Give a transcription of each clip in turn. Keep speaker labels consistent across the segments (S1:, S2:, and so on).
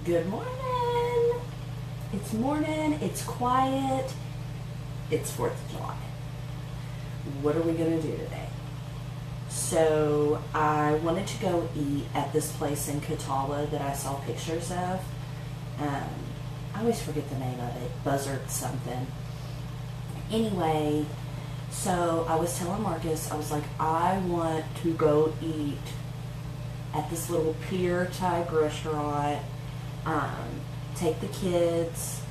S1: Good morning. It's morning. It's quiet. It's 4th of July. What are we going to do today? So I wanted to go eat at this place in Catawba that I saw pictures of. I always forget the name of it. Buzzard something. Anyway, so I was telling Marcus, I was like, I want to go eat at this little pier type restaurant. Take the kids.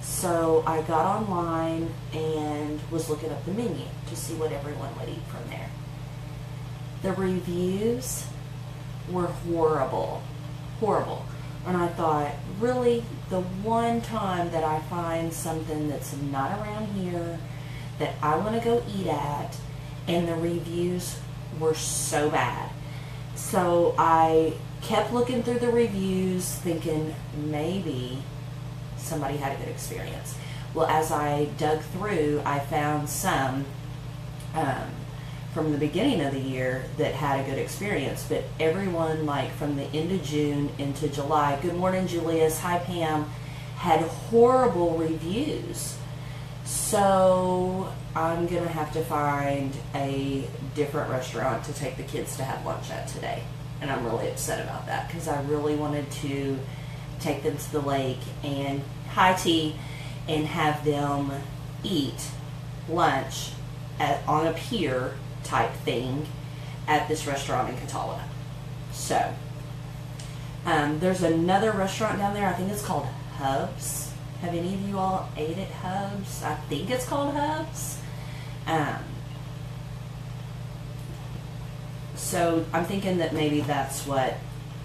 S1: So I got online and was looking up the menu to see what everyone would eat from there. The reviews were horrible. Horrible. And I thought, really, the one time that I find something that's not around here that I want to go eat at, and the reviews were so bad. So I kept looking through the reviews thinking maybe somebody had a good experience. Well, as I dug through, I found some from the beginning of the year that had a good experience, but everyone, like from the end of June into July, good morning Julius, hi Pam, had horrible reviews. So I'm gonna have to find a different restaurant to take the kids to have lunch at today. And I'm really upset about that because I really wanted to take them to the lake and high tea and have them eat lunch on a pier type thing at this restaurant in Catawba. So there's another restaurant down there. I think it's called Hubs. Have any of you all ate at Hubs? I think it's called Hubs. So I'm thinking that maybe that's what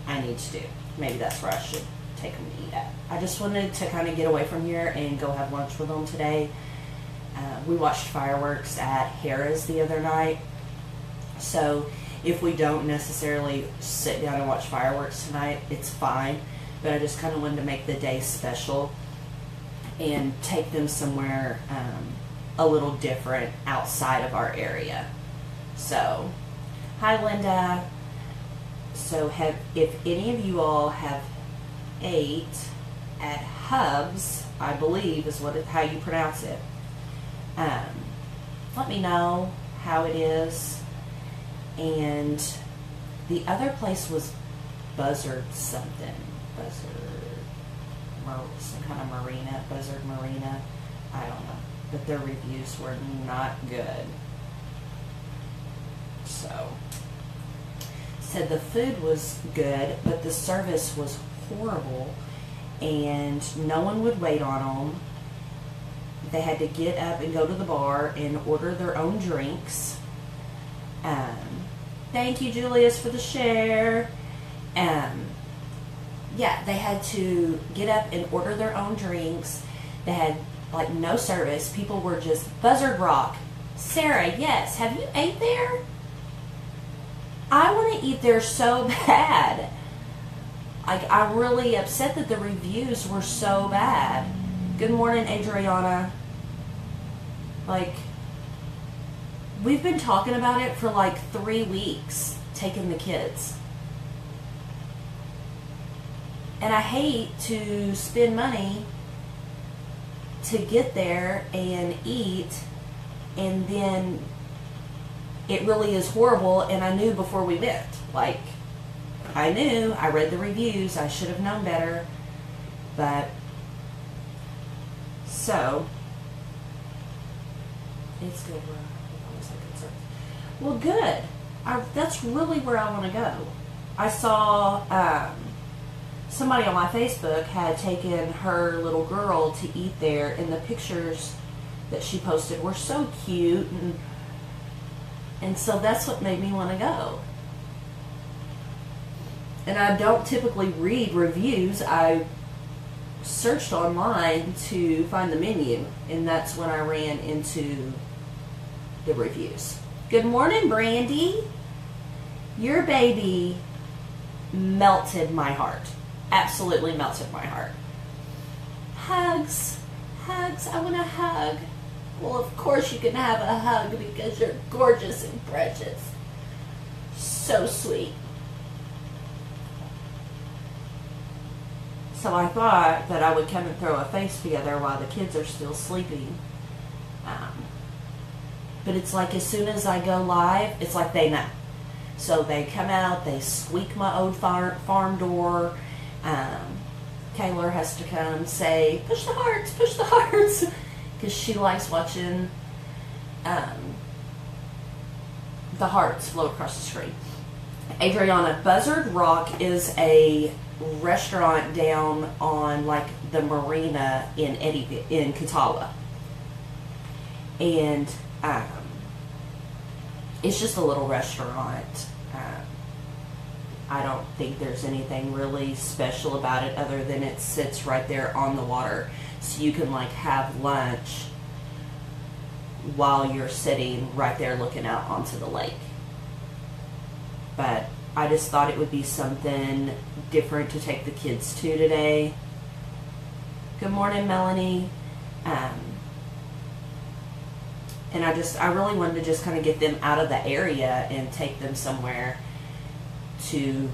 S1: I need to do. Maybe that's where I should take them to eat at. I just wanted to kind of get away from here and go have lunch with them today. We watched fireworks at Harrah's the other night. So if we don't necessarily sit down and watch fireworks tonight, it's fine. But I just kind of wanted to make the day special and take them somewhere a little different outside of our area. So, hi Linda. So if any of you all have ate at Hubs, I believe is how you pronounce it, let me know how it is. And the other place was Buzzard something. Some kind of marina, Buzzard Marina. I don't know. But their reviews were not good. So, said the food was good, but the service was horrible, and no one would wait on them. They had to get up and go to the bar and order their own drinks. Thank you, Julius, for the share. Yeah, they had to get up and order their own drinks. They had like no service. People were just Buzzard Rock. Sarah, yes. Have you ate there? I want to eat there so bad. Like, I'm really upset that the reviews were so bad. Good morning, Adriana. Like, we've been talking about it for like 3 weeks, taking the kids. And I hate to spend money to get there and eat, and then it really is horrible, and I knew before we went. Like, I knew, I read the reviews, I should have known better, but, so, it's good where I was concerned. Well, good. That's really where I want to go. I saw, somebody on my Facebook had taken her little girl to eat there, and the pictures that she posted were so cute, and so that's what made me want to go. And I don't typically read reviews. I searched online to find the menu, and that's when I ran into the reviews. Good morning, Brandy. Your baby melted my heart. Absolutely melted my heart. Hugs. Hugs. I want a hug. Well, of course you can have a hug because you're gorgeous and precious. So sweet. So I thought that I would come and throw a face together while the kids are still sleeping. But it's like as soon as I go live, it's like they know. So they come out, they squeak my old farm door. Taylor has to come say, push the hearts, because she likes watching the hearts flow across the screen. Adriana, Buzzard Rock is a restaurant down on like the marina in Catawba. And it's just a little restaurant. I don't think there's anything really special about it other than it sits right there on the water. So you can like have lunch while you're sitting right there looking out onto the lake. But I just thought it would be something different to take the kids to today. Good morning, Melanie. And I really wanted to just kind of get them out of the area and take them somewhere to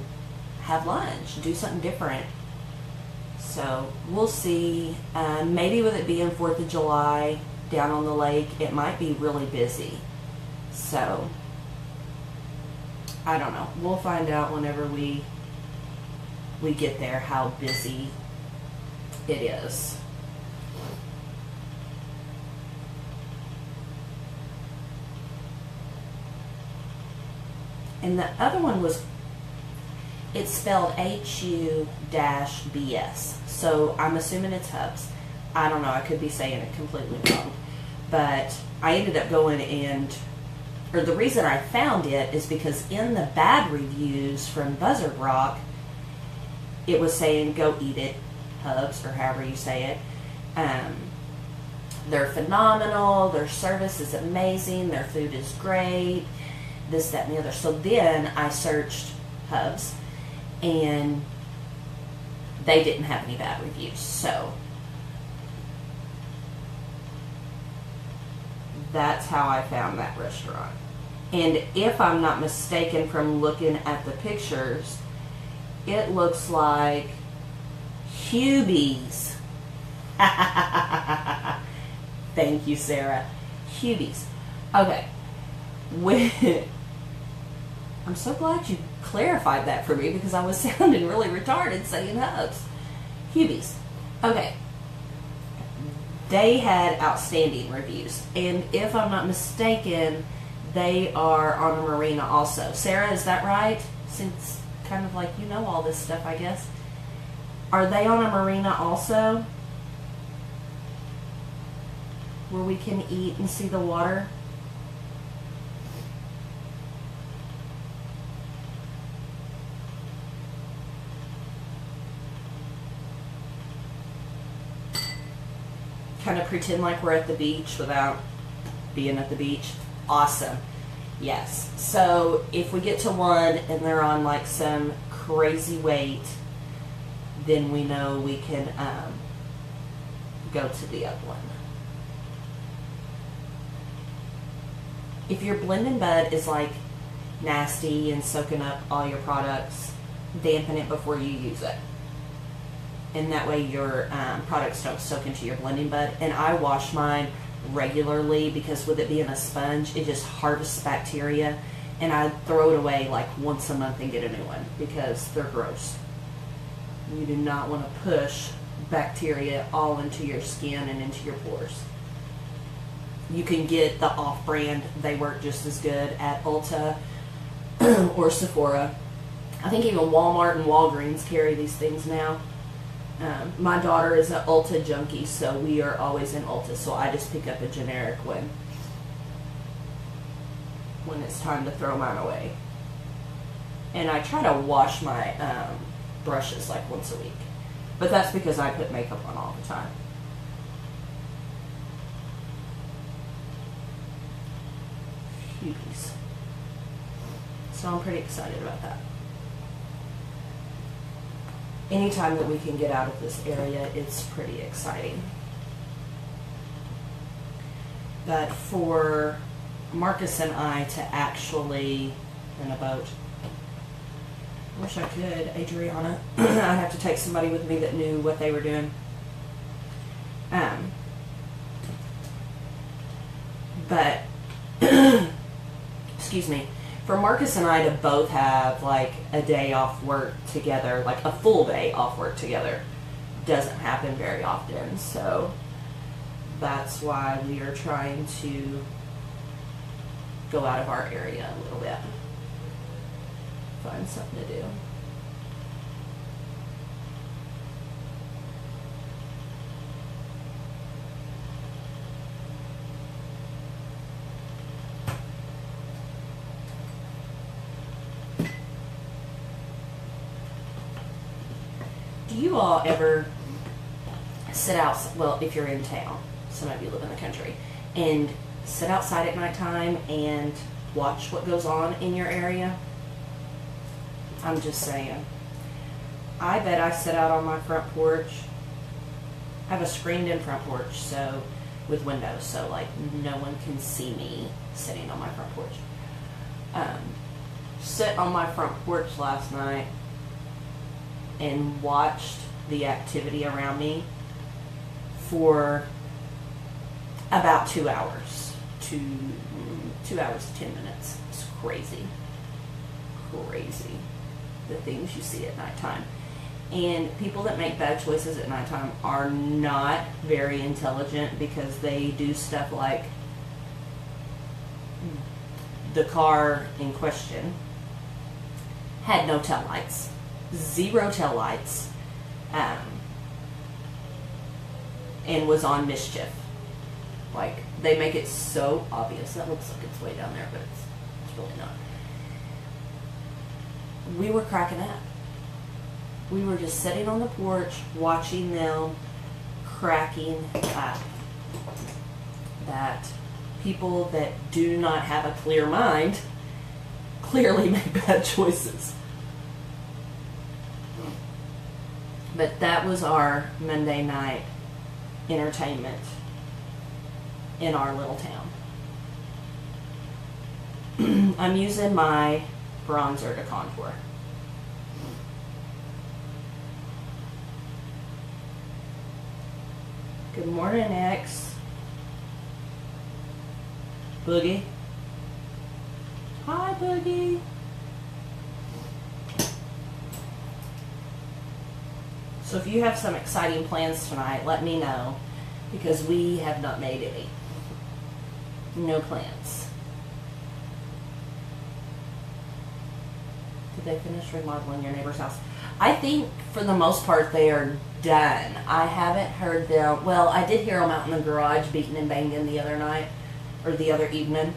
S1: have lunch, do something different. So we'll see. Maybe with it being 4th of July down on the lake, it might be really busy. So I don't know. We'll find out whenever we get there how busy it is. And the other one was, it's spelled HU-BS. So I'm assuming it's Hubs. I don't know. I could be saying it completely wrong. But I ended up going or the reason I found it is because in the bad reviews from Buzzard Rock, it was saying go eat it, Hubs, or however you say it. They're phenomenal. Their service is amazing. Their food is great. This, that, and the other. So then I searched Hubs, and they didn't have any bad reviews. So that's how I found that restaurant. And if I'm not mistaken from looking at the pictures, it looks like Hubie's. Thank you, Sarah. Hubie's. Okay. I'm so glad you clarified that for me because I was sounding really retarded saying Hubs. Hubie's. Okay. They had outstanding reviews. And if I'm not mistaken, they are on a marina also. Sarah, is that right? Since kind of like you know all this stuff, I guess. Are they on a marina also? Where we can eat and see the water? Kind of pretend like we're at the beach without being at the beach. Awesome. Yes. So if we get to one and they're on like some crazy weight, then we know we can go to the other one. If your blending bud is like nasty and soaking up all your products, dampen it before you use it. And that way your products don't soak into your blending bud. And I wash mine regularly because with it being a sponge, it just harvests bacteria. And I throw it away like once a month and get a new one because they're gross. You do not want to push bacteria all into your skin and into your pores. You can get the off-brand. They work just as good at Ulta or Sephora. I think even Walmart and Walgreens carry these things now. My daughter is an Ulta junkie, so we are always in Ulta, so I just pick up a generic one when it's time to throw mine away. And I try to wash my brushes like once a week, but that's because I put makeup on all the time. Cuties. So I'm pretty excited about that. Anytime that we can get out of this area, it's pretty exciting. But for Marcus and I to actually, in a boat, Wish I could, Adriana. I'd have to take somebody with me that knew what they were doing. But, excuse me, for Marcus and I to both have like a day off work together, like a full day off work together, doesn't happen very often. So that's why we are trying to go out of our area a little bit. Find something to do. Do you all ever sit out, well, if you're in town, some of you live in the country, and sit outside at nighttime and watch what goes on in your area? I'm just saying. I bet I sit out on my front porch. I have a screened-in front porch, so with windows, so like no one can see me sitting on my front porch. Sit on my front porch last night and watched the activity around me for about 2 hours. 2 hours to 10 minutes. It's crazy. Crazy. The things you see at nighttime. And people that make bad choices at nighttime are not very intelligent, because they do stuff like the car in question had no tail lights. 0 tail lights, and was on mischief. Like, they make it so obvious. That looks like it's way down there, but it's really not. We were cracking up. We were just sitting on the porch watching them cracking up. That people that do not have a clear mind clearly make bad choices. But that was our Monday night entertainment in our little town. I'm using my bronzer to contour. Good morning, X. Boogie. Hi, Boogie. So if you have some exciting plans tonight, let me know, because we have not made any. No plans. Did they finish remodeling your neighbor's house? I think for the most part they are done. I haven't heard them. Well, I did hear them out in the garage beating and banging the other night, or the other evening.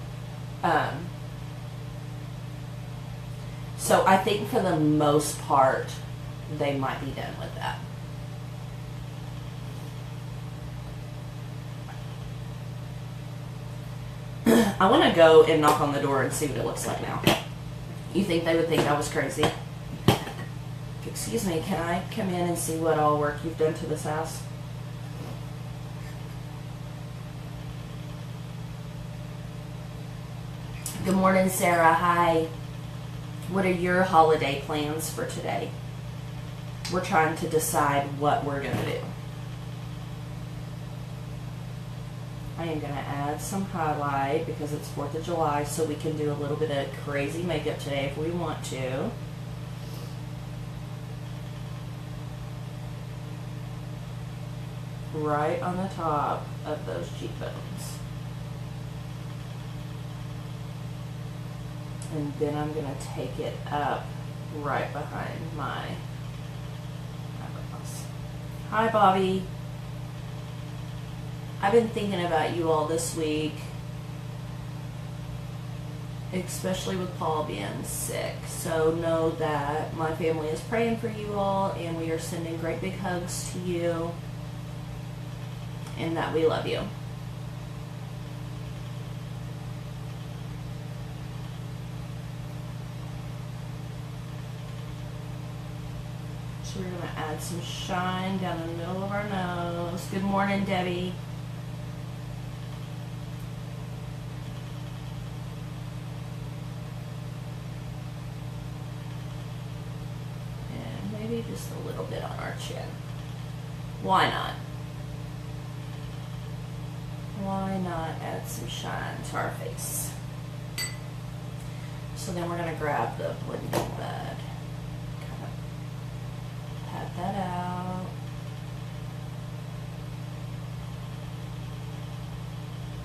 S1: So I think for the most part they might be done with that. I want to go and knock on the door and see what it looks like now. You think they would think I was crazy? Excuse me, can I come in and see what all work you've done to this house? Good morning, Sarah. Hi. What are your holiday plans for today? We're trying to decide what we're going to do. I am going to add some highlight because it's 4th of July, so we can do a little bit of crazy makeup today if we want to. Right on the top of those cheekbones. And then I'm going to take it up right behind my eyebrows. Hi, Bobby. I've been thinking about you all this week, especially with Paul being sick. So know that my family is praying for you all, and we are sending great big hugs to you, and that we love you. So we're going to add some shine down the middle of our nose. Good morning, Debbie. just a little bit on our chin. Why not? Why not add some shine to our face? So then we're going to grab the wooden bud, kind of pat that out.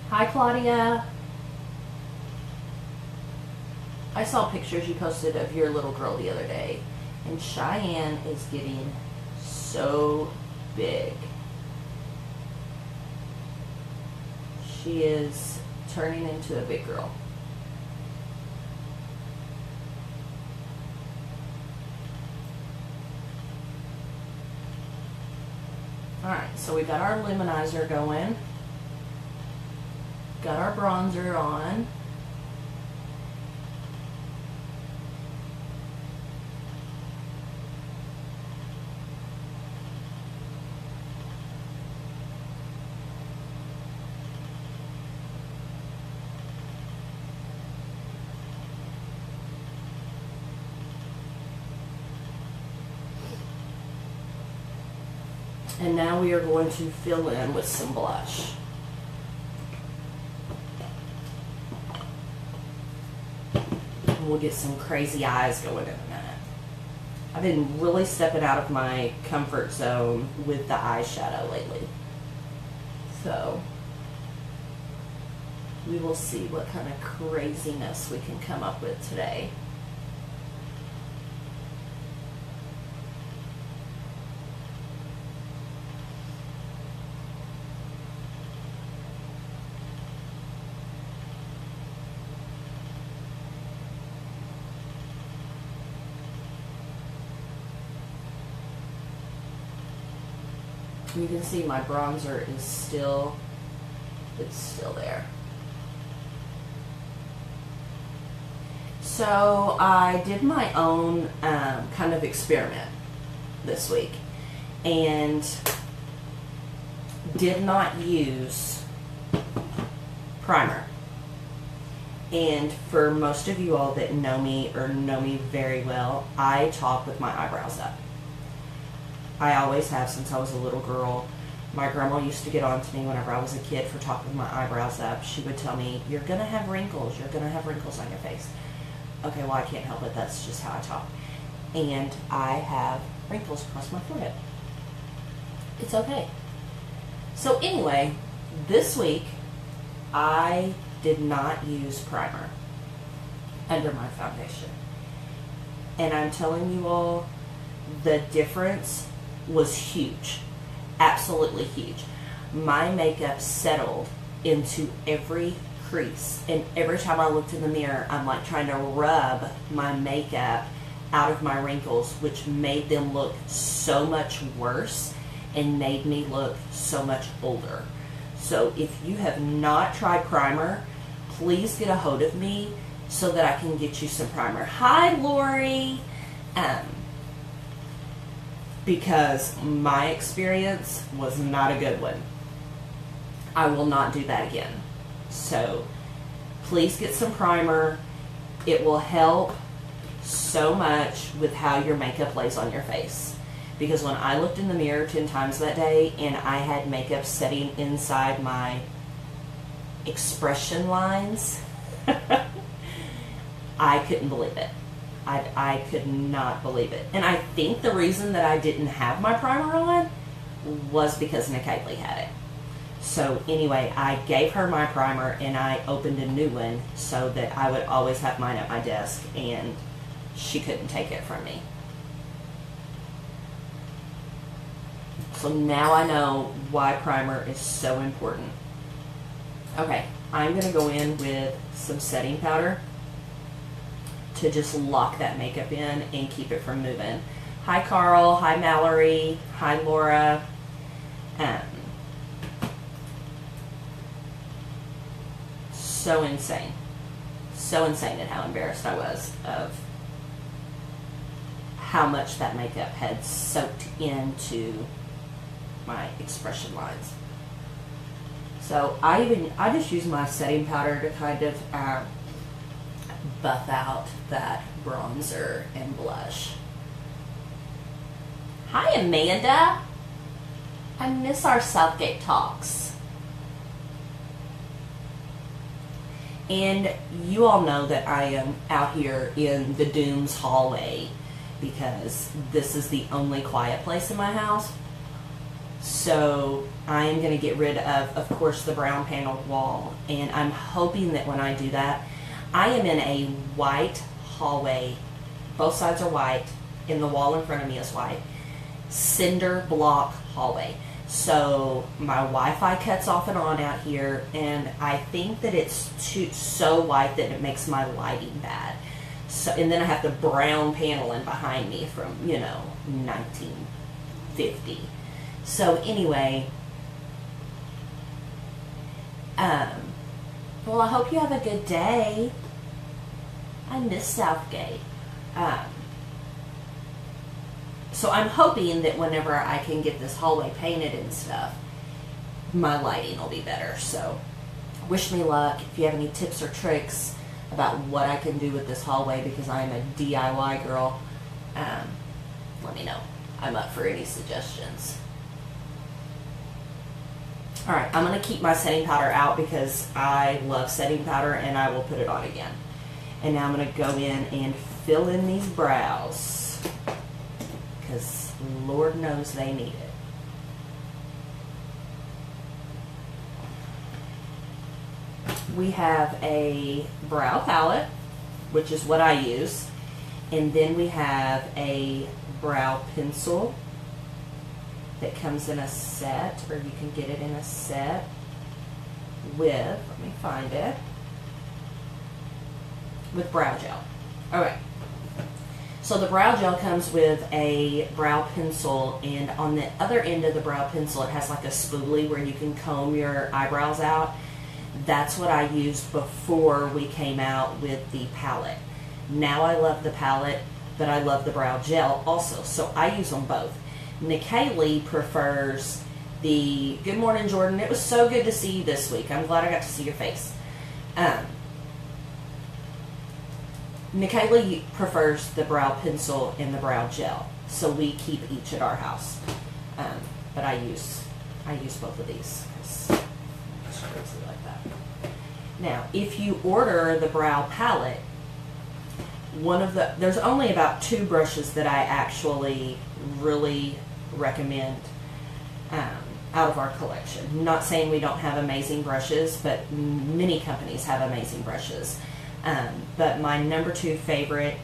S1: Hi, Claudia. I saw pictures you posted of your little girl the other day, and Cheyenne is getting so big. She is turning into a big girl. Alright, so we got our luminizer going. Got our bronzer on. And now we are going to fill in with some blush. And we'll get some crazy eyes going in a minute. I've been really stepping out of my comfort zone with the eyeshadow lately. So we will see what kind of craziness we can come up with today. You can see my bronzer is still, it's still there. So I did my own kind of experiment this week and did not use primer. And for most of you all that know me or know me very well, I talk with my eyebrows up. I always have since I was a little girl. My grandma used to get on to me whenever I was a kid for talking with my eyebrows up. She would tell me, you're going to have wrinkles. You're going to have wrinkles on your face. Okay, well, I can't help it. That's just how I talk. And I have wrinkles across my forehead. It's okay. So anyway, this week, I did not use primer under my foundation. And I'm telling you all, the difference was huge. Absolutely huge. My makeup settled into every crease, and every time I looked in the mirror, I'm like trying to rub my makeup out of my wrinkles, which made them look so much worse and made me look so much older. So if you have not tried primer, please get a hold of me so that I can get you some primer. Hi, Lori. Because my experience was not a good one. I will not do that again. So please get some primer. It will help so much with how your makeup lays on your face. Because when I looked in the mirror 10 times that day and I had makeup setting inside my expression lines, I couldn't believe it. I could not believe it. And I think the reason that I didn't have my primer on was because Nikaylee had it. So anyway, I gave her my primer and I opened a new one so that I would always have mine at my desk and she couldn't take it from me. So now I know why primer is so important. Okay, I'm going to go in with some setting powder to just lock that makeup in and keep it from moving. Hi Carl, hi Mallory, hi Laura. So insane. So insane at how embarrassed I was of how much that makeup had soaked into my expression lines. So I just use my setting powder to kind of buff out that bronzer and blush. Hi, Amanda. I miss our Southgate talks. And you all know that I am out here in the Dooms hallway because this is the only quiet place in my house. So I am going to get rid of course, the brown paneled wall. And I'm hoping that when I do that, I am in a white hallway. Both sides are white, and the wall in front of me is white. Cinder block hallway. So my Wi-Fi cuts off and on out here, and I think that it's so white that it makes my lighting bad. So, and then I have the brown paneling behind me from, 1950. So anyway, well, I hope you have a good day. I miss Southgate. So I'm hoping that whenever I can get this hallway painted and stuff, my lighting will be better. So wish me luck. If you have any tips or tricks about what I can do with this hallway, because I'm a DIY girl, let me know. I'm up for any suggestions. Alright, I'm going to keep my setting powder out because I love setting powder, and I will put it on again. And now I'm going to go in and fill in these brows, because Lord knows they need it. We have a brow palette, which is what I use, and then we have a brow pencil that comes in a set, or you can get it in a set with, let me find it, with brow gel. Alright, so the brow gel comes with a brow pencil, and on the other end of the brow pencil it has like a spoolie where you can comb your eyebrows out. That's what I used before we came out with the palette. Now I love the palette, but I love the brow gel also, so I use them both. Nikaylee prefers the, good morning Jordan, it was so good to see you this week. I'm glad I got to see your face. Nikaylee prefers the brow pencil and the brow gel, so we keep each at our house. But I use both of these because I'm just crazy like that. Now, if you order the brow palette, there's only about 2 brushes that I actually really recommend out of our collection. Not saying we don't have amazing brushes, but many companies have amazing brushes. But my number 2 favorite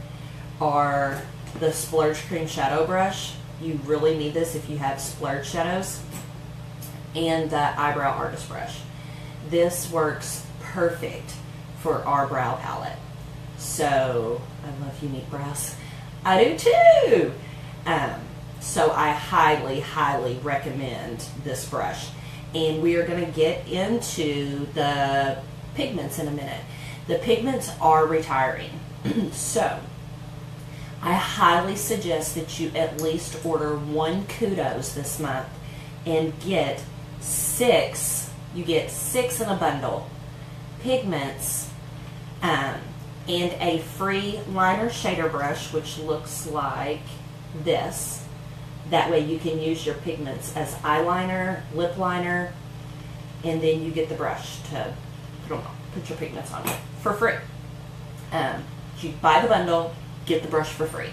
S1: are the Splurge Cream Shadow Brush. You really need this if you have splurge shadows. And the Eyebrow Artist Brush. This works perfect for our brow palette. So, I love unique brows. I do too! So I highly, highly recommend this brush. And we are going to get into the pigments in a minute. The pigments are retiring. So, I highly suggest that you at least order 1 Kudos this month and get 6. You get 6 in a bundle. Pigments, and a free liner shader brush, which looks like this. That way you can use your pigments as eyeliner, lip liner, and then you get the brush to put your pigments on for free. You buy the bundle, get the brush for free.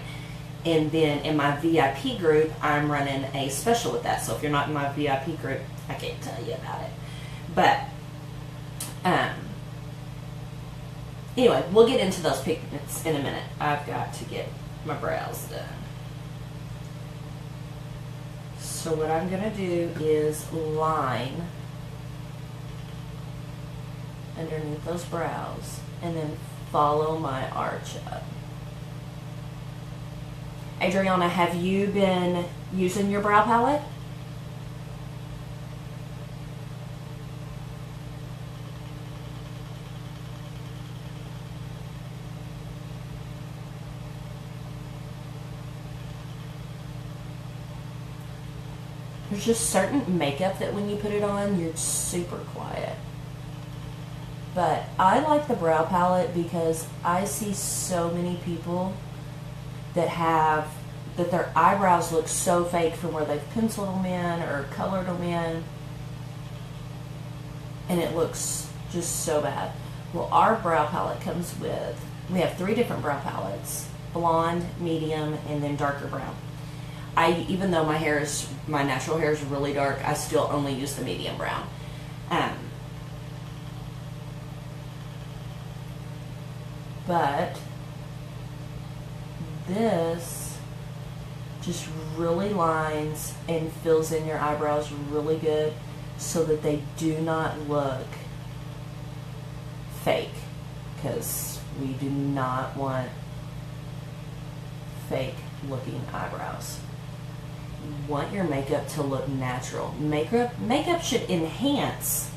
S1: And then in my VIP group, I'm running a special with that. So if you're not in my VIP group, I can't tell you about it. But, anyway, we'll get into those pigments in a minute. I've got to get my brows done. So what I'm going to do is line underneath those brows and then follow my arch up. Adriana, have you been using your brow palette? There's just certain makeup that when you put it on, you're super quiet. But I like the brow palette because I see so many people that have that their eyebrows look so fake from where they've penciled them in or colored them in, and it looks just so bad. Well, our brow palette comes with, we have 3 different brow palettes: blonde, medium, and then darker brown. Even though my natural hair is really dark, I still only use the medium brown. But this just really lines and fills in your eyebrows really good so that they do not look fake, because we do not want fake looking eyebrows. You want your makeup to look natural. Makeup should enhance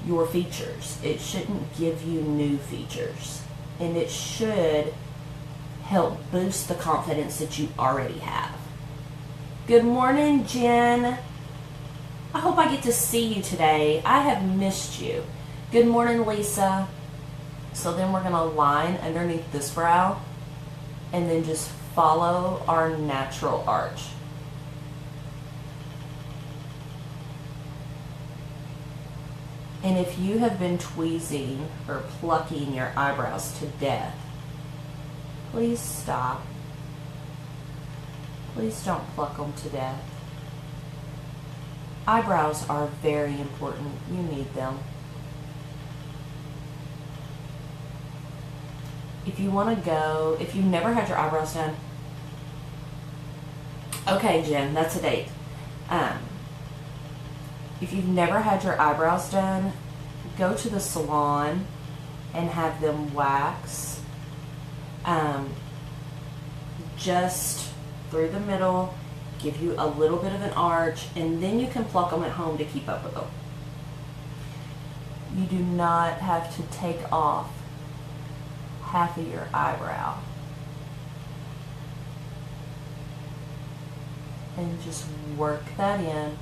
S1: your features. It shouldn't give you new features. And it should help boost the confidence that you already have. Good morning, Jen. I hope I get to see you today. I have missed you. Good morning, Lisa. So then we're gonna line underneath this brow and then just follow our natural arch. And if you have been tweezing or plucking your eyebrows to death, please stop. Please don't pluck them to death. Eyebrows are very important. You need them. If you want to go, if you've never had your eyebrows done, okay, Jen, that's a date. If you've never had your eyebrows done, go to the salon and have them wax just through the middle, give you a little bit of an arch, and then you can pluck them at home to keep up with them. You do not have to take off half of your eyebrow. And just work that in,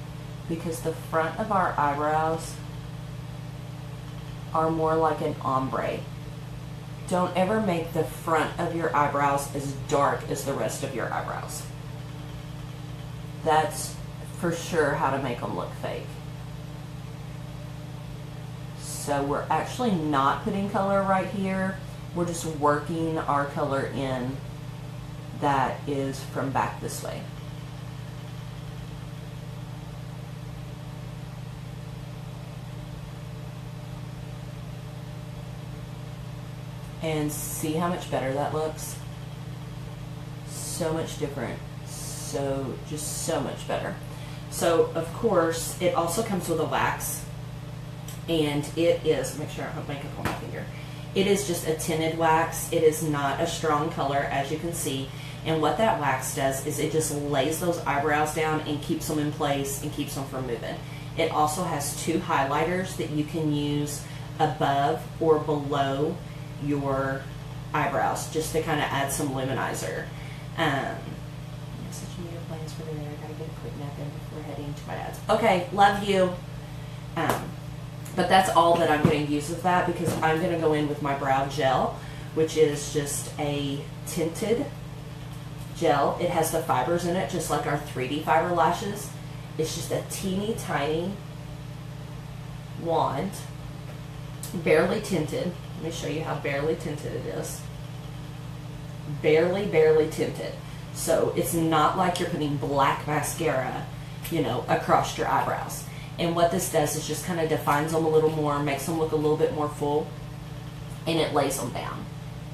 S1: because the front of our eyebrows are more like an ombre. Don't ever make the front of your eyebrows as dark as the rest of your eyebrows. That's for sure how to make them look fake. So we're actually not putting color right here. We're just working our color in that is from back this way. And see how much better that looks? So much different. So, just so much better. So, of course, it also comes with a wax. And it is, make sure I have makeup on my finger. It is just a tinted wax. It is not a strong color, as you can see. And what that wax does is it just lays those eyebrows down and keeps them in place and keeps them from moving. It also has 2 highlighters that you can use above or below your eyebrows, just to kind of add some luminizer. Such media plans for the day. I gotta get a quick nap in before heading to my dad's. Okay, love you. But that's all that I'm going to use of that, because I'm going to go in with my brow gel, which is just a tinted gel. It has the fibers in it, just like our 3D fiber lashes. It's just a teeny tiny wand, barely tinted. Let me show you how barely tinted it is. Barely, barely tinted. So it's not like you're putting black mascara, you know, across your eyebrows. And what this does is just kind of defines them a little more, makes them look a little bit more full, and it lays them down.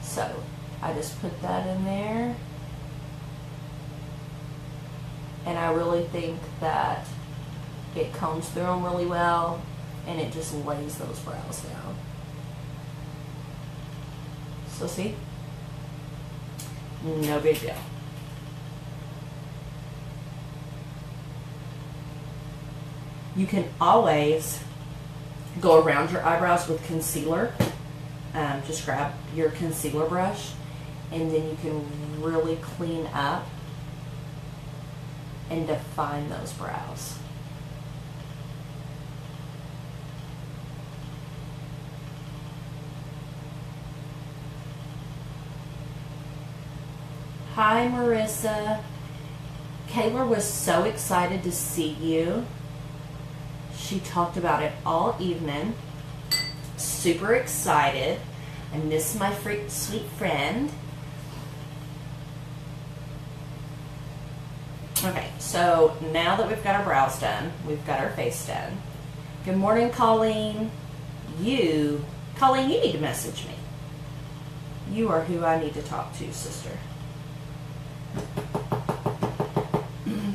S1: So I just put that in there. And I really think that it combs through them really well, and it just lays those brows down. So see? No big deal. You can always go around your eyebrows with concealer. Just grab your concealer brush, and then you can really clean up and define those brows. Hi, Marissa. Kayla was so excited to see you. She talked about it all evening. Super excited. I miss my sweet friend. Okay, so now that we've got our brows done, we've got our face done. Good morning, Colleen. Colleen, you need to message me. You are who I need to talk to, sister.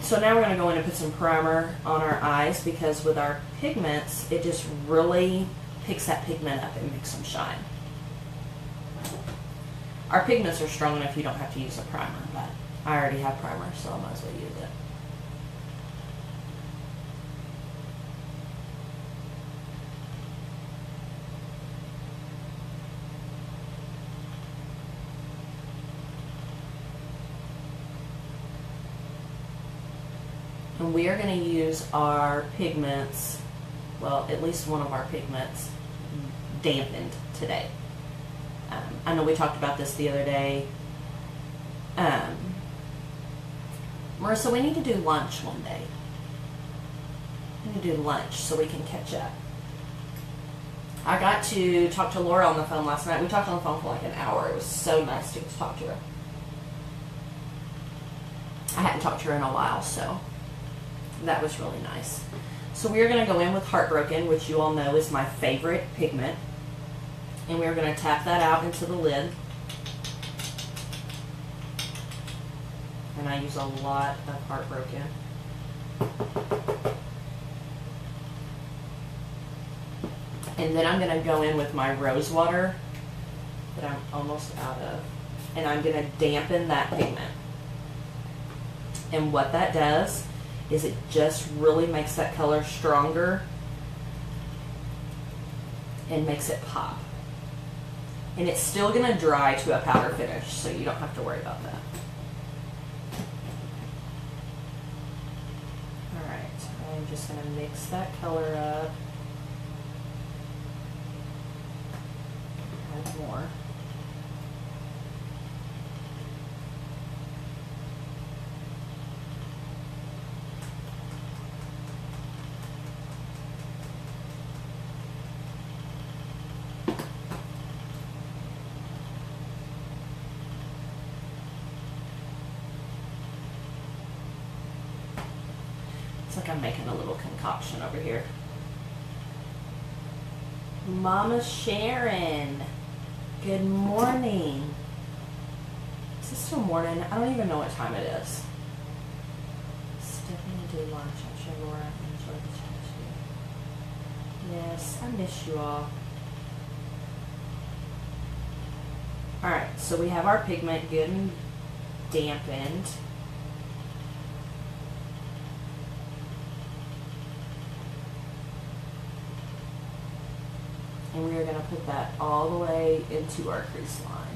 S1: So now we're going to go in and put some primer on our eyes, because with our pigments, it just really picks that pigment up and makes them shine. Our pigments are strong enough you don't have to use a primer, but I already have primer, so I might as well use it. And we are going to use our pigments, well, at least one of our pigments, dampened today. I know we talked about this the other day. Marissa, we need to do lunch one day. We need to do lunch so we can catch up. I got to talk to Laura on the phone last night. We talked on the phone for like an hour. It was so nice to talk to her. I hadn't talked to her in a while, so that was really nice. So we are going to go in with Heartbroken, which you all know is my favorite pigment. And we're going to tap that out into the lid. And I use a lot of Heartbroken. And then I'm going to go in with my rose water that I'm almost out of. And I'm going to dampen that pigment. And what that does is it just really makes that color stronger and makes it pop. And it's still going to dry to a powder finish, so you don't have to worry about that. Alright, I'm just going to mix that color up. Add more. It's like I'm making a little concoction over here. Mama Sharon, good morning. Is it still morning? I don't even know what time it is. Stephanie did lunch. I'm sure Laura enjoyed the chat too. Yes, I miss you all. Alright, so we have our pigment good and dampened. And we are going to put that all the way into our crease line.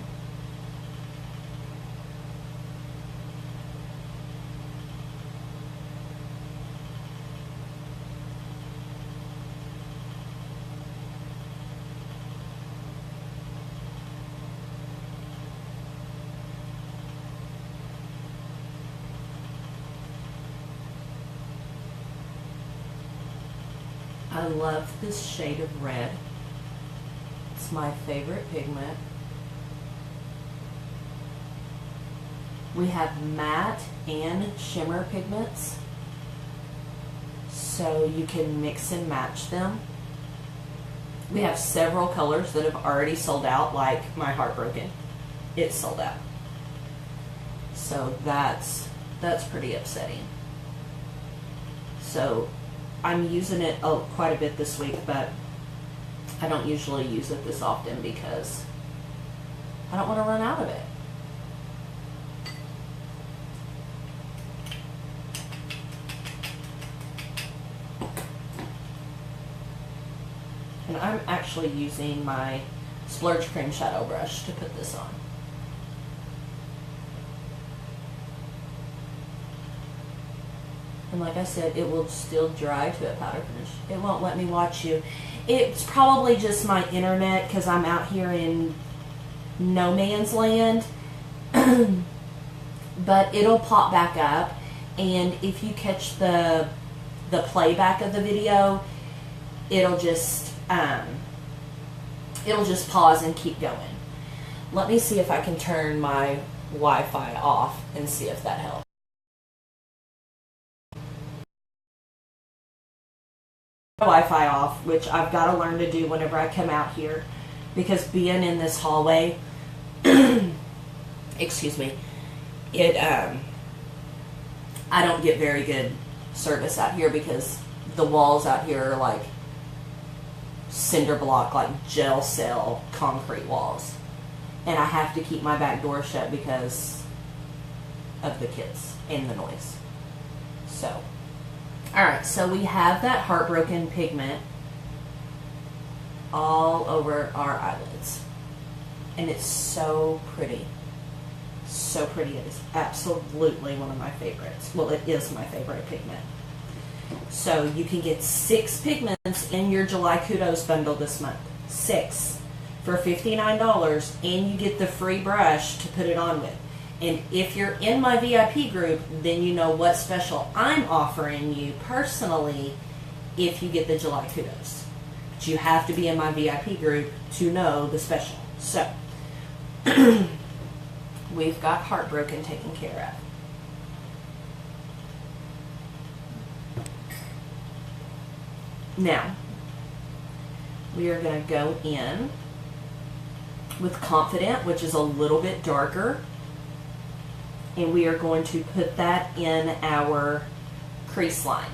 S1: I love this shade of red. It's my favorite pigment. We have matte and shimmer pigments, so you can mix and match them. We have several colors that have already sold out, like my Heartbroken. It's sold out. So that's pretty upsetting. So I'm using it quite a bit this week, but I don't usually use it this often because I don't want to run out of it. And I'm actually using my Splurge Cream Shadow Brush to put this on. And like I said, it will still dry to a powder finish. It won't let me watch you. It's probably just my internet because I'm out here in no man's land. but it'll pop back up, and if you catch the playback of the video, it'll just pause and keep going. Let me see if I can turn my Wi-Fi off and see if that helps. Wi-Fi off, which I've got to learn to do whenever I come out here, because being in this hallway, excuse me, I don't get very good service out here because the walls out here are like cinder block, like gel cell concrete walls, and I have to keep my back door shut because of the kids and the noise. So, all right, so we have that Heartbroken pigment all over our eyelids, and it's so pretty. So pretty. It is absolutely one of my favorites. Well, it is my favorite pigment. So you can get 6 pigments in your July Kudos bundle this month. 6 for $59, and you get the free brush to put it on with. And if you're in my VIP group, then you know what special I'm offering you personally if you get the July Kudos. But you have to be in my VIP group to know the special. So we've got Heartbroken taken care of. Now, we are going to go in with Confident, which is a little bit darker, and we are going to put that in our crease line.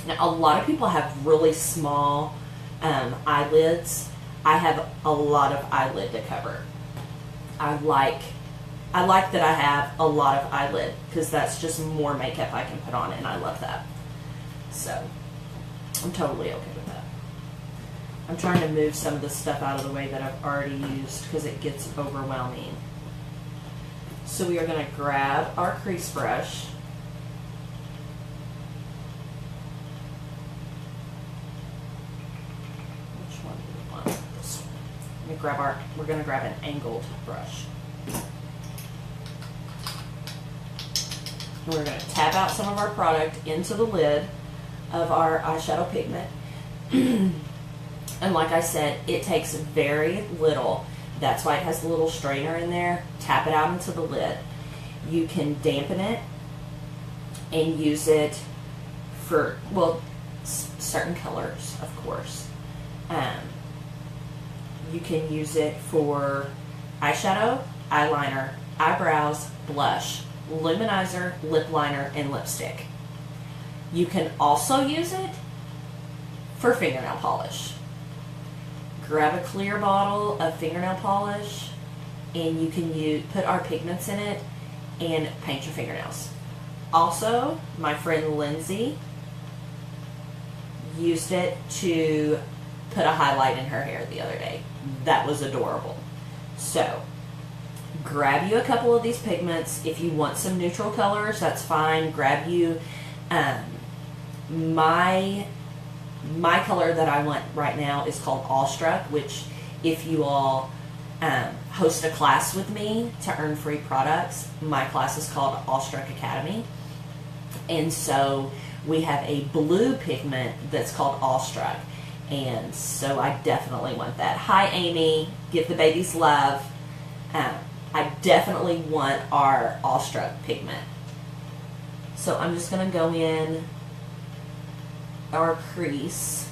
S1: Now, a lot of people have really small eyelids. I have a lot of eyelid to cover. I like that I have a lot of eyelid because that's just more makeup I can put on, and I love that. So I'm totally okay with that. I'm trying to move some of the stuff out of the way that I've already used because it gets overwhelming. So we are going to grab our crease brush. Which one do we want? This one. We're going to grab an angled brush. We're going to tap out some of our product into the lid of our eyeshadow pigment. And like I said, it takes very little. That's why it has the little strainer in there. Tap it out into the lid. You can dampen it and use it for, well, certain colors, of course. You can use it for eyeshadow, eyeliner, eyebrows, blush, luminizer, lip liner, and lipstick. You can also use it for fingernail polish. Grab a clear bottle of fingernail polish, and you can put our pigments in it and paint your fingernails. Also, my friend Lindsay used it to put a highlight in her hair the other day. That was adorable. So, grab you a couple of these pigments. If you want some neutral colors, that's fine. Grab you my color that I want right now is called Awestruck, which if you all host a class with me to earn free products, my class is called Awestruck Academy. And so we have a blue pigment that's called Awestruck. And so I definitely want that. Hi, Amy. Give the babies love. I definitely want our Awestruck pigment. So I'm just going to go in our crease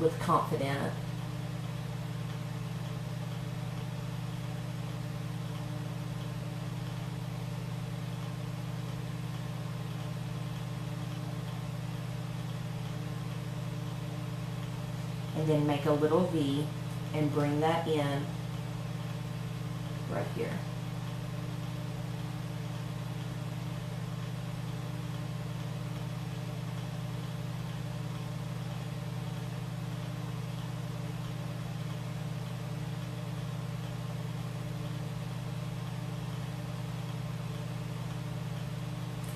S1: with Confident. And then make a little V and bring that in right here.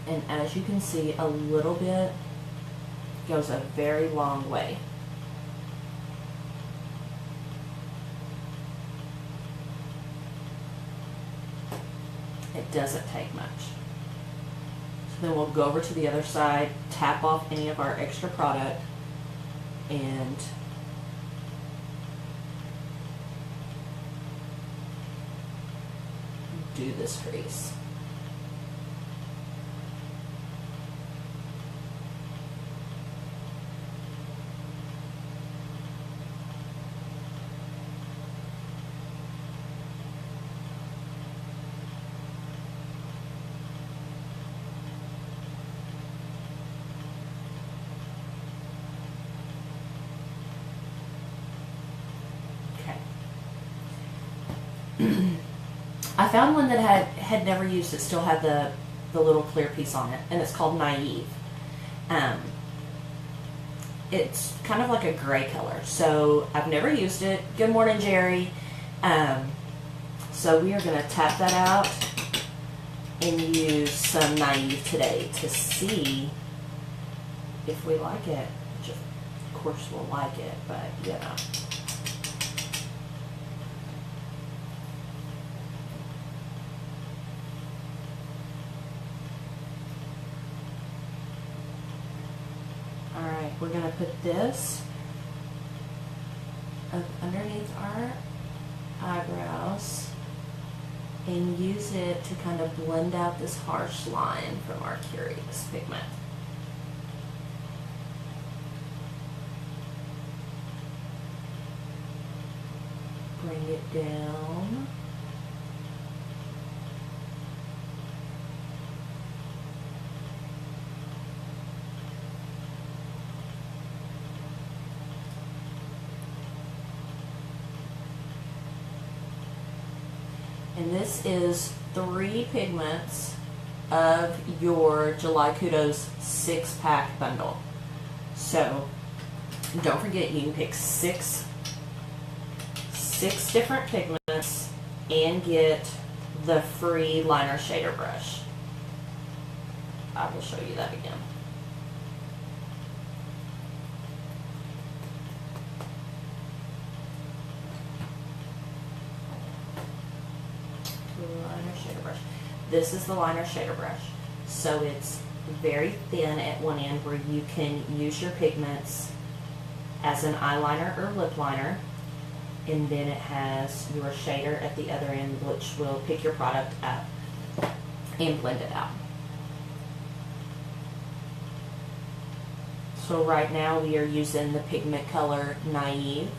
S1: And as you can see, a little bit goes a very long way. It doesn't take much. So then we'll go over to the other side, tap off any of our extra product, and do this crease. I found one that had never used it, still had the little clear piece on it, and it's called Naive. It's kind of like a gray color, so I've never used it. Good morning, Jerry. So we are going to tap that out and use some Naive today to see if we like it. Which of course we'll like it, but you know. Alright, we're going to put this up underneath our eyebrows and use it to kind of blend out this harsh line from our Curious pigment. Bring it down. And this is 3 pigments of your July Kudos 6-pack bundle. So don't forget, you can pick six different pigments and get the free liner shader brush. I will show you that again. Liner shader brush. This is the liner shader brush. So it's very thin at one end where you can use your pigments as an eyeliner or lip liner, and then it has your shader at the other end, which will pick your product up and blend it out. So right now we are using the pigment color Naive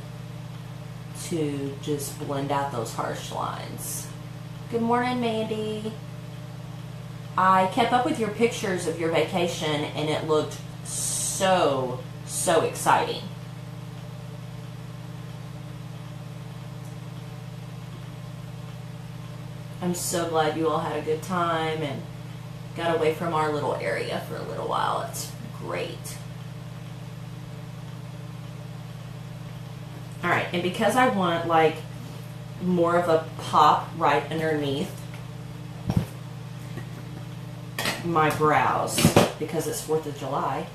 S1: to just blend out those harsh lines. Good morning, Mandy. I kept up with your pictures of your vacation and it looked so exciting. I'm so glad you all had a good time and got away from our little area for a little while. It's great. All right, and because I want like more of a pop right underneath my brows, because it's 4th of July,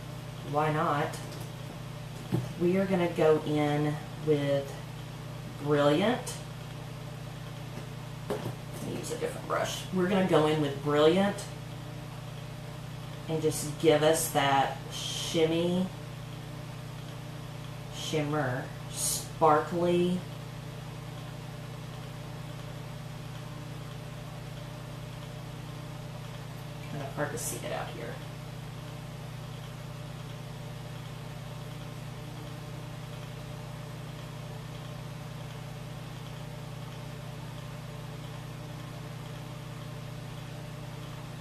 S1: why not? We are going to go in with Brilliant. Let me use a different brush. We're going to go in with Brilliant and just give us that shimmer, sparkly, kind of hard to see it out here.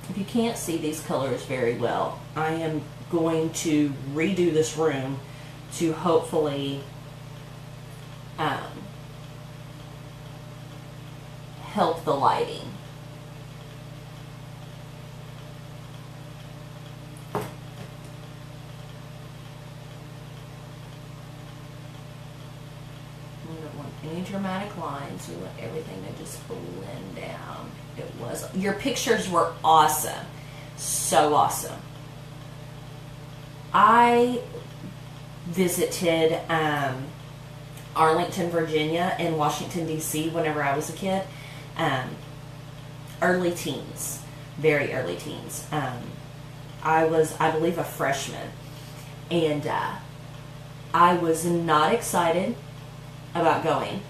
S1: If you can't see these colors very well, I am going to redo this room to hopefully help the lighting. You don't want any dramatic lines. You want everything to just blend down. It was, your pictures were awesome. So awesome. I visited Arlington, Virginia and Washington, D.C. whenever I was a kid. early teens, very early teens. I was, I believe, a freshman, and I was not excited about going.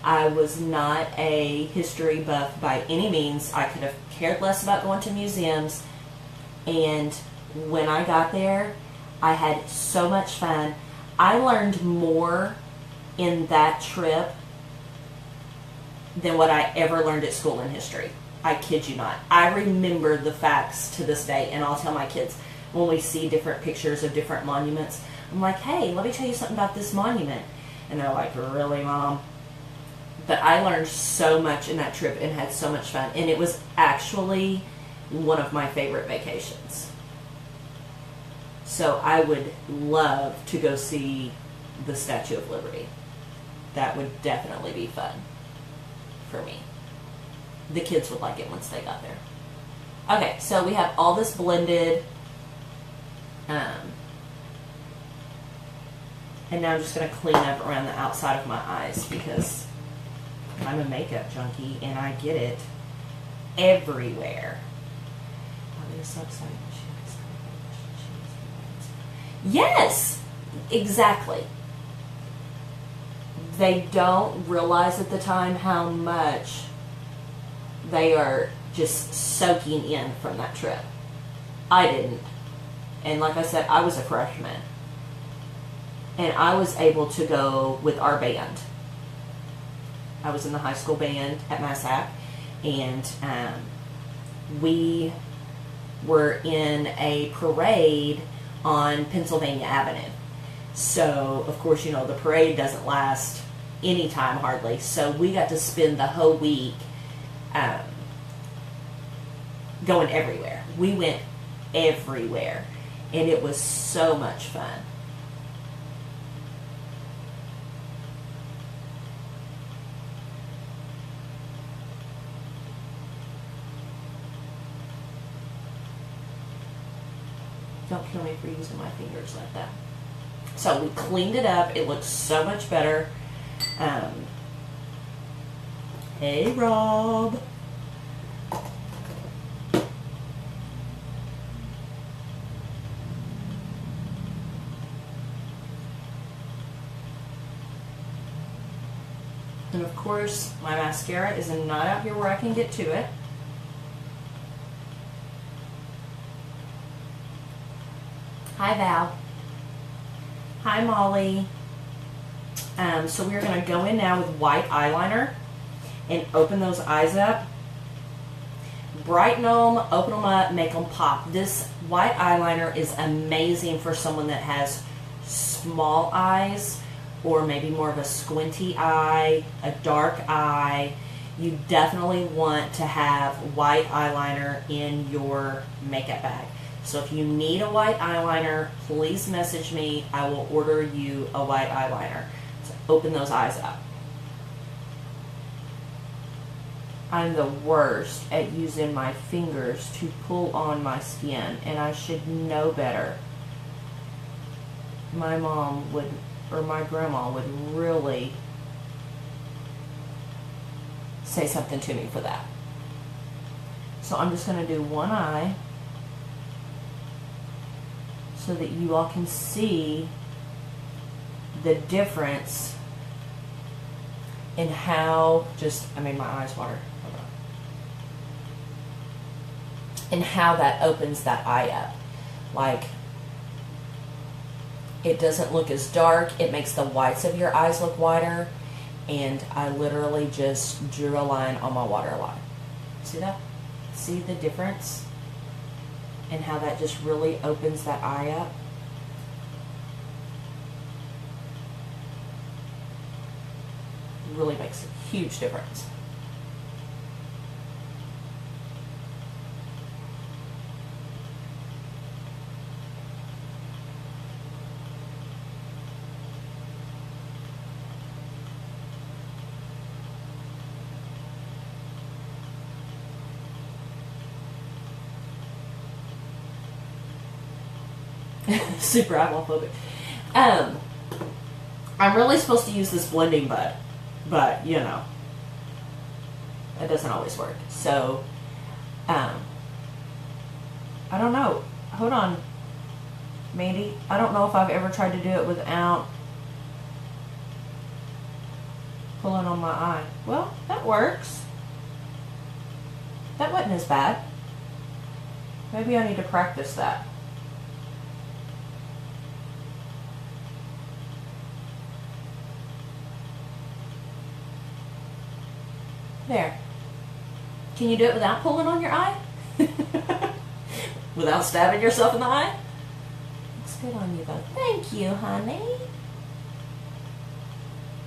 S1: I was not a history buff by any means. I could have cared less about going to museums. And when I got there, I had so much fun. I learned more in that trip than what I ever learned at school in history. I kid you not. I remember the facts to this day, and I'll tell my kids when we see different pictures of different monuments, I'm like, hey, let me tell you something about this monument. And they're like, really, Mom? But I learned so much in that trip and had so much fun. And it was actually one of my favorite vacations. So I would love to go see the Statue of Liberty. That would definitely be fun for me. The kids would like it once they got there. Okay, so we have all this blended. And now I'm just going to clean up around the outside of my eyes because I'm a makeup junkie and I get it everywhere. Yes, exactly. They don't realize at the time how much they are just soaking in from that trip. I didn't. And like I said, I was a freshman. And I was able to go with our band. I was in the high school band at Massac, and we were in a parade on Pennsylvania Avenue. So, of course, you know, the parade doesn't last any time hardly. So we got to spend the whole week going everywhere. We went everywhere, and it was so much fun. Don't kill me for using my fingers like that. So we cleaned it up. It looks so much better. Hey, Rob. And of course, my mascara is not out here where I can get to it. Hi, Val. Hi, Molly. So we're going to go in now with white eyeliner and open those eyes up. Brighten them, open them up, make them pop. This white eyeliner is amazing for someone that has small eyes or maybe more of a squinty eye, a dark eye. You definitely want to have white eyeliner in your makeup bag. So if you need a white eyeliner, please message me. I will order you a white eyeliner. So open those eyes up. I'm the worst at using my fingers to pull on my skin, and I should know better. My mom would, or my grandma would really say something to me for that. So I'm just going to do one eye, so that you all can see the difference in how, I made my eyes water. Hold on. And how that opens that eye up. Like, it doesn't look as dark. It makes the whites of your eyes look whiter. And I literally just drew a line on my waterline. See that? See the difference? And how that just really opens that eye up. Really makes a huge difference. Super agoraphobic. I'm really supposed to use this blending bud, but you know, that doesn't always work. So I don't know. Hold on, Mandy. I don't know if I've ever tried to do it without pulling on my eye. Well, that works. That wasn't as bad. Maybe I need to practice that. There. Can you do it without pulling on your eye? Without stabbing yourself in the eye? Looks good on you though. Thank you, honey.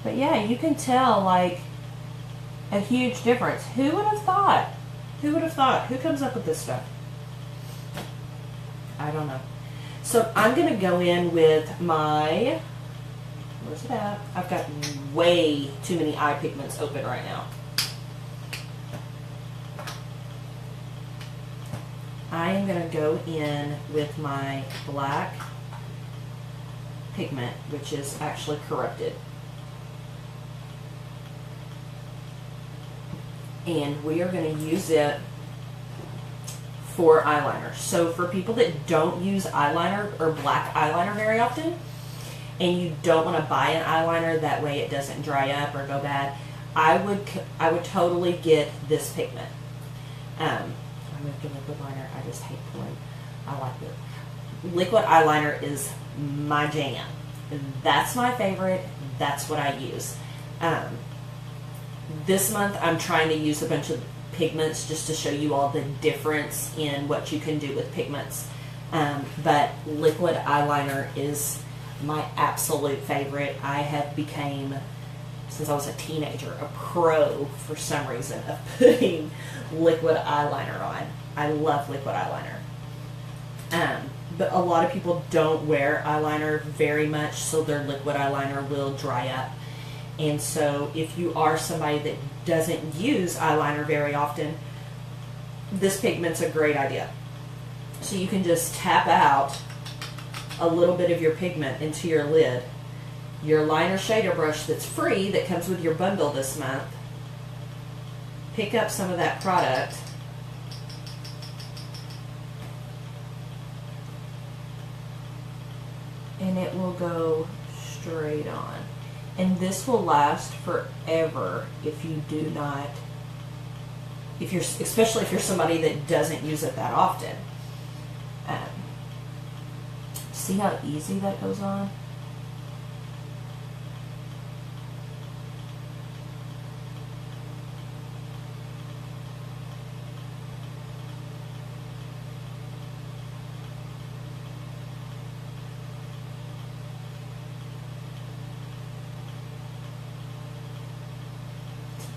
S1: But yeah, you can tell like a huge difference. Who would have thought? Who would have thought? Who comes up with this stuff? I don't know. So I'm going to go in with my, where's it at? I've got way too many eye pigments open right now. I am going to go in with my black pigment, which is actually corrupted. And we are going to use it for eyeliner. So for people that don't use eyeliner or black eyeliner very often, and you don't want to buy an eyeliner that way it doesn't dry up or go bad, I would totally get this pigment. I moved to liquid liner. I just hate pulling. I like it. Liquid eyeliner is my jam. That's my favorite. That's what I use. This month I'm trying to use a bunch of pigments just to show you all the difference in what you can do with pigments. But liquid eyeliner is my absolute favorite. I have became, since I was a teenager, a pro for some reason of putting liquid eyeliner on. I love liquid eyeliner. But a lot of people don't wear eyeliner very much, so their liquid eyeliner will dry up. And so if you are somebody that doesn't use eyeliner very often, this pigment's a great idea. So you can just tap out a little bit of your pigment into your lid. Your liner shader brush that's free, that comes with your bundle this month, pick up some of that product and it will go straight on. And this will last forever if you do not, especially if you're somebody that doesn't use it that often. See how easy that goes on?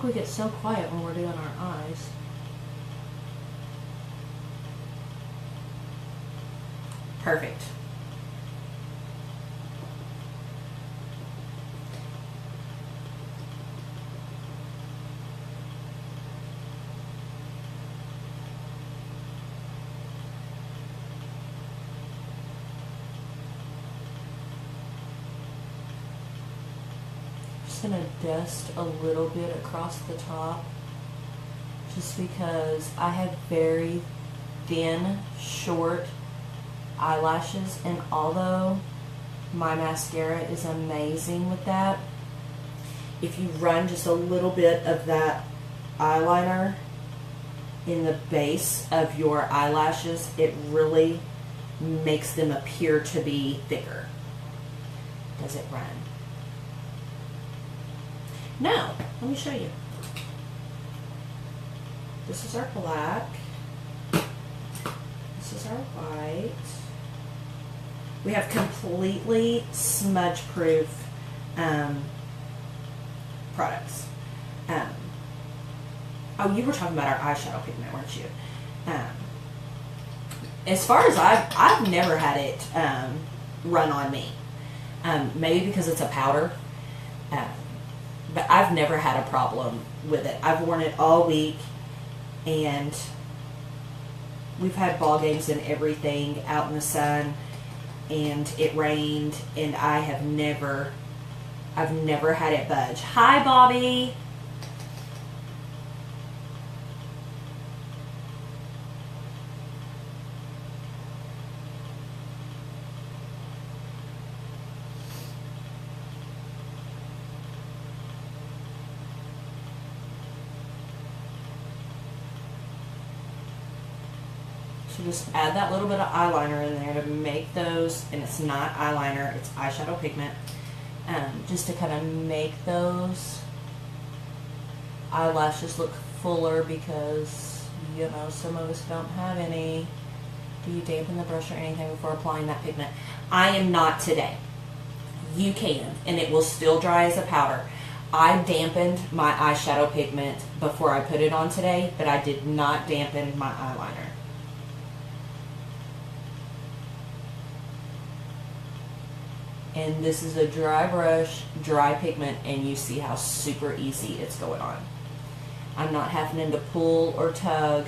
S1: We get so quiet when we're doing our eyes. Perfect. Going to dust a little bit across the top just because I have very thin, short eyelashes, and although my mascara is amazing with that, if you run just a little bit of that eyeliner in the base of your eyelashes, it really makes them appear to be thicker. Does it run? No, let me show you. This is our black. This is our white. We have completely smudge-proof products. Oh, you were talking about our eyeshadow pigment, weren't you? As far as I've never had it run on me. Maybe because it's a powder. But I've never had a problem with it. I've worn it all week, and we've had ball games and everything out in the sun, and it rained, and I've never had it budge. Hi, Bobby. So just add that little bit of eyeliner in there to make those, and it's not eyeliner, it's eyeshadow pigment, just to kind of make those eyelashes look fuller, because, you know, some of us don't have any. Do you dampen the brush or anything before applying that pigment? I am not today. You can, and it will still dry as a powder. I dampened my eyeshadow pigment before I put it on today, but I did not dampen my eyeliner. And this is a dry brush, dry pigment, and you see how super easy it's going on. I'm not having to pull or tug.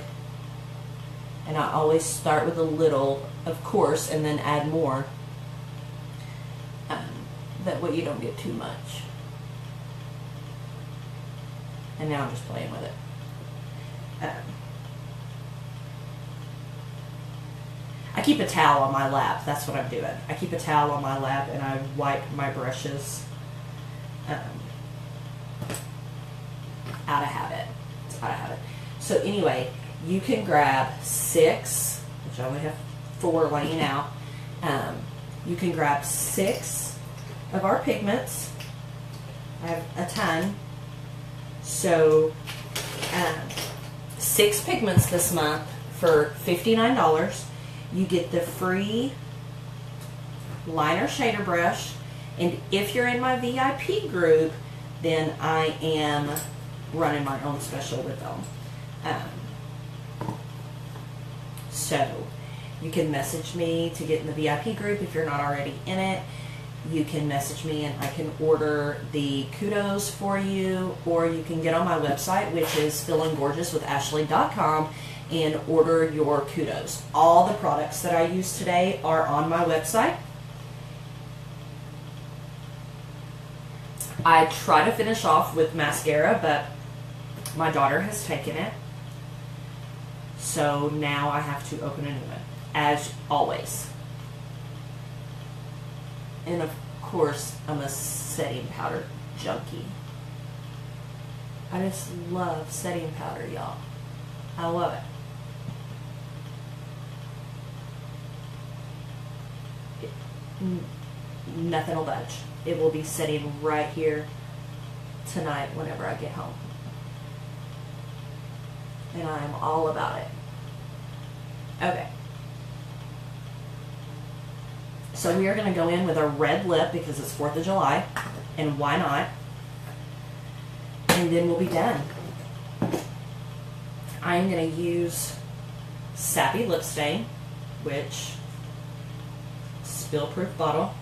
S1: And I always start with a little, of course, and then add more. That way you don't get too much. And now I'm just playing with it. I keep a towel on my lap. That's what I'm doing. I keep a towel on my lap and I wipe my brushes out of habit. It's out of habit. So anyway, you can grab 6, which I only have 4 laying out. You can grab 6 of our pigments. I have a ton. So 6 pigments this month for $59. You get the free liner shader brush. And if you're in my VIP group, then I am running my own special with them. So you can message me to get in the VIP group if you're not already in it. You can message me and I can order the kudos for you, or you can get on my website, which is feelinggorgeouswithashley.com, and order your kudos. All the products that I use today are on my website. I try to finish off with mascara, but my daughter has taken it. So now I have to open a new one, as always. And of course, I'm a setting powder junkie. I just love setting powder, y'all. I love it. Nothing will budge. It will be sitting right here tonight whenever I get home. And I am all about it. Okay. So we are going to go in with a red lip because it's 4th of July, and why not? And then we'll be done. I'm going to use Sappy Lip Stain, which spill-proof bottle.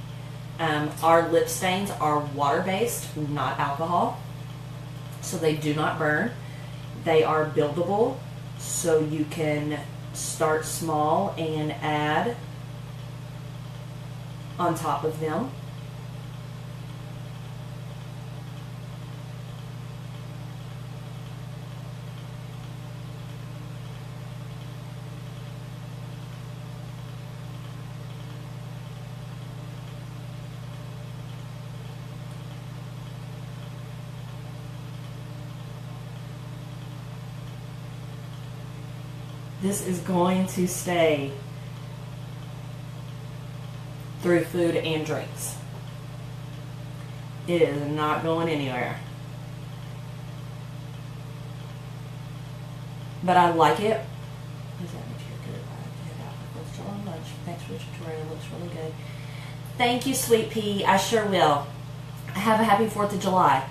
S1: Our lip stains are water-based, not alcohol, so they do not burn. They are buildable, so you can start small and add on top of them. This is going to stay through food and drinks. It is not going anywhere. But I like it. Is that what you're good at? Let's go on lunch. Thanks for the tutorial. It looks really good. Thank you, Sweet Pea. I sure will. Have a happy 4th of July.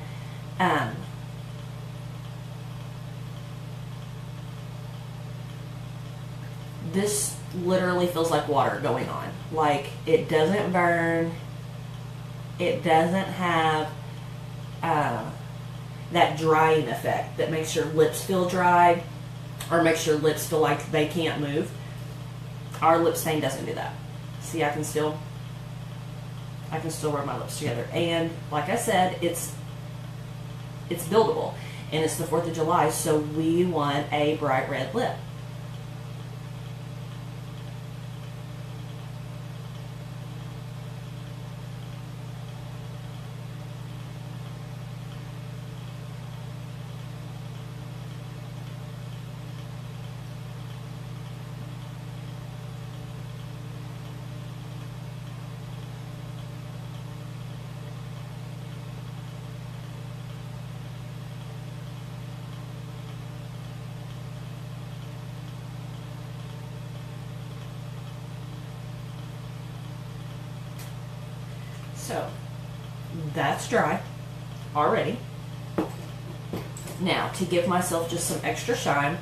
S1: This literally feels like water going on. Like, it doesn't burn. It doesn't have that drying effect that makes your lips feel dry or makes your lips feel like they can't move. Our lip stain doesn't do that. See, I can still rub my lips together. And like I said, it's buildable. And it's the 4th of July, so we want a bright red lip. So that's dry already. Now, to give myself just some extra shine,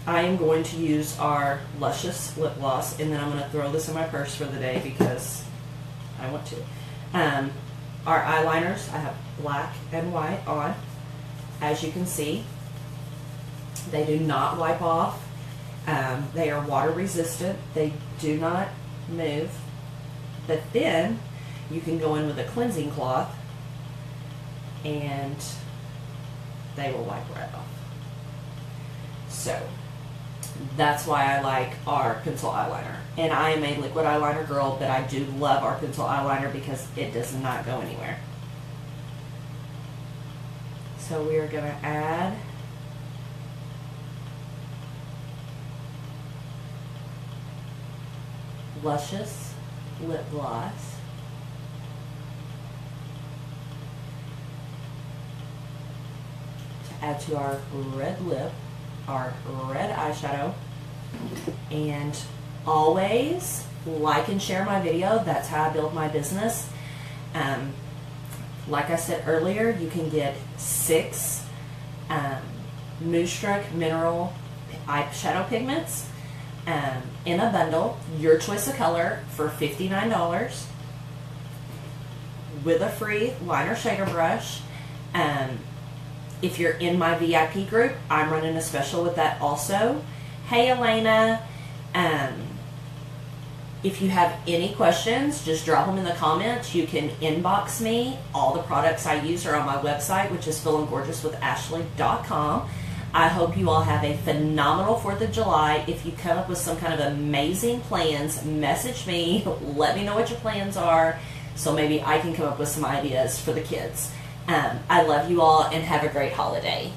S1: I am going to use our Luscious lip gloss, and then I'm going to throw this in my purse for the day because I want to. Our eyeliners, I have black and white on. As you can see, they do not wipe off. They are water resistant. They do not move. But then you can go in with a cleansing cloth and they will wipe right off. So that's why I like our pencil eyeliner. And I am a liquid eyeliner girl, but I do love our pencil eyeliner because it does not go anywhere. So we are going to add Luscious lip gloss. To add to our red lip, our red eyeshadow, and always like and share my video. That's how I build my business. Like I said earlier, you can get 6 Moonstruck Mineral eyeshadow pigments in a bundle, your choice of color, for $59 with a free liner shader brush. If you're in my VIP group, I'm running a special with that also. Hey Elena, if you have any questions, just drop them in the comments. You can inbox me. All the products I use are on my website, which is feelinggorgeouswithashley.com. I hope you all have a phenomenal 4th of July. If you come up with some kind of amazing plans, message me. Let me know what your plans are so maybe I can come up with some ideas for the kids. I love you all and have a great holiday.